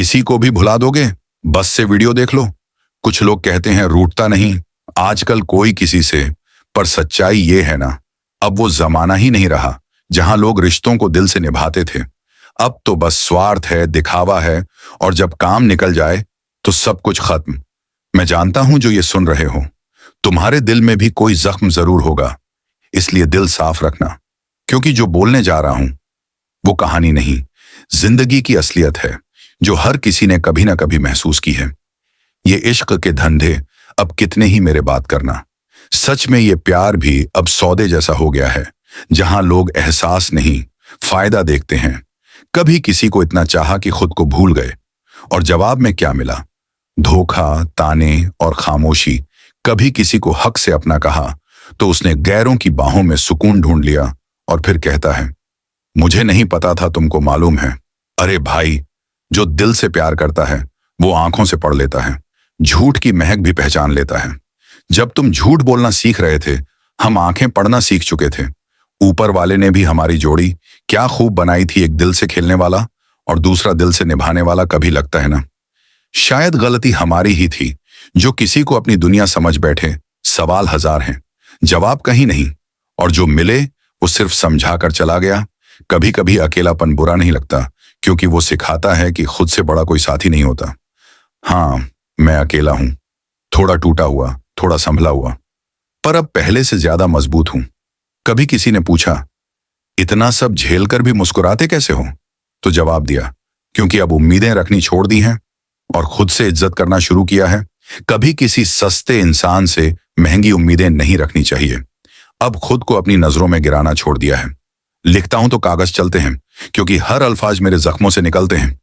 किसी को भी भुला दोगे, बस से वीडियो देख लो। कुछ लोग कहते हैं रूठता नहीं, आजकल कोई किसी से, पर सच्चाई ये है ना, अब वो जमाना ही नहीं रहा जहां लोग रिश्तों को दिल से निभाते थे। अब तो बस स्वार्थ है, दिखावा है, और जब काम निकल जाए तो सब कुछ खत्म। मैं जानता हूं जो ये सुन रहे हो, तुम्हारे दिल में भी कोई जख्म जरूर होगा, इसलिए दिल साफ रखना, क्योंकि जो बोलने जा रहा हूं वो कहानी नहीं, जिंदगी की असलियत है जो हर किसी ने कभी ना कभी महसूस की है। ये इश्क के धंधे अब कितने ही मेरे बात करना, सच में ये प्यार भी अब सौदे जैसा हो गया है, जहां लोग एहसास नहीं फायदा देखते हैं। कभी किसी को इतना चाहा कि खुद को भूल गए, और जवाब में क्या मिला? धोखा, ताने और खामोशी। कभी किसी को हक से अपना कहा तो उसने गैरों की बाहों में सुकून ढूंढ लिया, और फिर कहता है मुझे नहीं पता था, तुमको मालूम है। अरे भाई, जो दिल से प्यार करता है वो आंखों से पढ़ लेता है, झूठ की महक भी पहचान लेता है। जब तुम झूठ बोलना सीख रहे थे, हम आंखें पढ़ना सीख चुके थे। ऊपर वाले ने भी हमारी जोड़ी क्या खूब बनाई थी, एक दिल से खेलने वाला और दूसरा दिल से निभाने वाला। कभी लगता है ना, शायद गलती हमारी ही थी जो किसी को अपनी दुनिया समझ बैठे। सवाल हजार हैं, जवाब कहीं नहीं, और जो मिले वो सिर्फ समझा कर चला गया। कभी कभी अकेलापन बुरा नहीं लगता, क्योंकि वो सिखाता है कि खुद से बड़ा कोई साथी नहीं होता। हाँ, मैं अकेला हूं, थोड़ा टूटा हुआ, थोड़ा संभला हुआ, पर अब पहले से ज्यादा मजबूत हूं। कभी किसी ने पूछा इतना सब झेल कर भी मुस्कुराते कैसे हो, तो जवाब दिया क्योंकि अब उम्मीदें रखनी छोड़ दी हैं और खुद से इज्जत करना शुरू किया है। कभी किसी सस्ते इंसान से महंगी उम्मीदें नहीं रखनी चाहिए, अब खुद को अपनी नजरों में गिराना छोड़ दिया है। लिखता हूं तो कागज चलते हैं, क्योंकि हर अल्फाज मेरे जख्मों से निकलते हैं।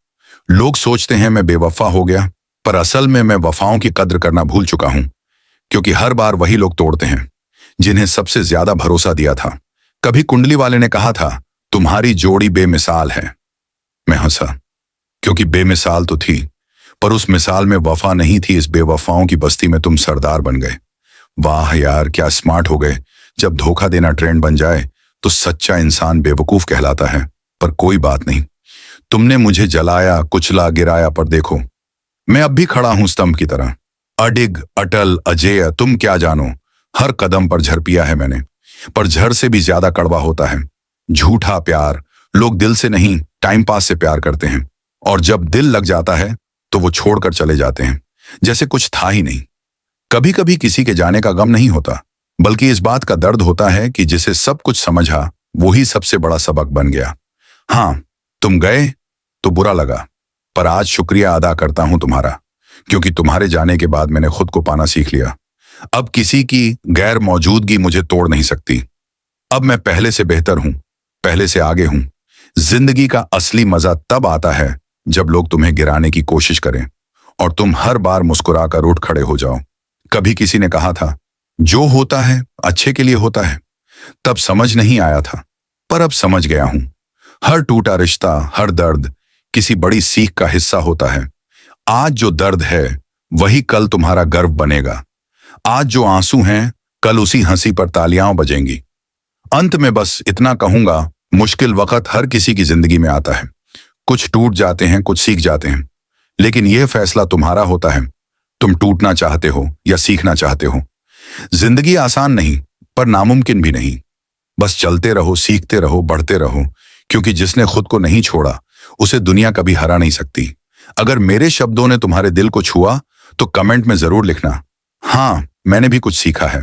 लोग सोचते हैं मैं बेवफा हो गया, पर असल में मैं वफाओं की कद्र करना भूल चुका हूं, क्योंकि हर बार वही लोग तोड़ते हैं जिन्हें सबसे ज्यादा भरोसा दिया था। कभी कुंडली वाले ने कहा था तुम्हारी जोड़ी बेमिसाल है। मैं हंसा, क्योंकि बेमिसाल तो थी, पर उस मिसाल में वफा नहीं थी। इस बेवफाओं की बस्ती में तुम सरदार बन गए। वाह यार, क्या स्मार्ट हो गए। जब धोखा देना ट्रेंड बन जाए तो सच्चा इंसान बेवकूफ कहलाता है। पर कोई बात नहीं, तुमने मुझे जलाया, कुचला, गिराया, पर देखो मैं अब भी खड़ा हूं स्तंभ की तरह, अडिग, अटल, अजेय। तुम क्या जानो, हर कदम पर झर पिया है मैंने, पर झर से भी ज्यादा कड़वा होता है झूठा प्यार। लोग दिल से नहीं, टाइम पास से प्यार करते हैं, और जब दिल लग जाता है तो वो छोड़कर चले जाते हैं जैसे कुछ था ही नहीं। कभी कभी किसी के जाने का गम नहीं होता, बल्कि इस बात का दर्द होता है कि जिसे सब कुछ समझा वही सबसे बड़ा सबक बन गया। हाँ, तुम गए तो बुरा लगा, पर आज शुक्रिया अदा करता हूं तुम्हारा, क्योंकि तुम्हारे जाने के बाद मैंने खुद को पाना सीख लिया। अब किसी की गैर मौजूदगी मुझे तोड़ नहीं सकती। अब मैं पहले से बेहतर हूं, पहले से आगे हूं। जिंदगी का असली मजा तब आता है जब लोग तुम्हें गिराने की कोशिश करें और तुम हर बार मुस्कुराकर उठ खड़े हो जाओ। कभी किसी ने कहा था जो होता है अच्छे के लिए होता है। तब समझ नहीं आया था, पर अब समझ गया हूं। हर टूटा रिश्ता, हर दर्द किसी बड़ी सीख का हिस्सा होता है। आज जो दर्द है वही कल तुम्हारा गर्व बनेगा। आज जो आंसू हैं कल उसी हंसी पर तालियां बजेंगी। अंत में बस इतना कहूंगा, मुश्किल वक्त हर किसी की जिंदगी में आता है। कुछ टूट जाते हैं, कुछ सीख जाते हैं, लेकिन यह फैसला तुम्हारा होता है, तुम टूटना चाहते हो या सीखना चाहते हो। जिंदगी आसान नहीं, पर नामुमकिन भी नहीं। बस चलते रहो, सीखते रहो, बढ़ते रहो, क्योंकि जिसने खुद को नहीं छोड़ा उसे दुनिया कभी हरा नहीं सकती। अगर मेरे शब्दों ने तुम्हारे दिल को छुआ तो कमेंट में जरूर लिखना, हाँ मैंने भी कुछ सीखा है।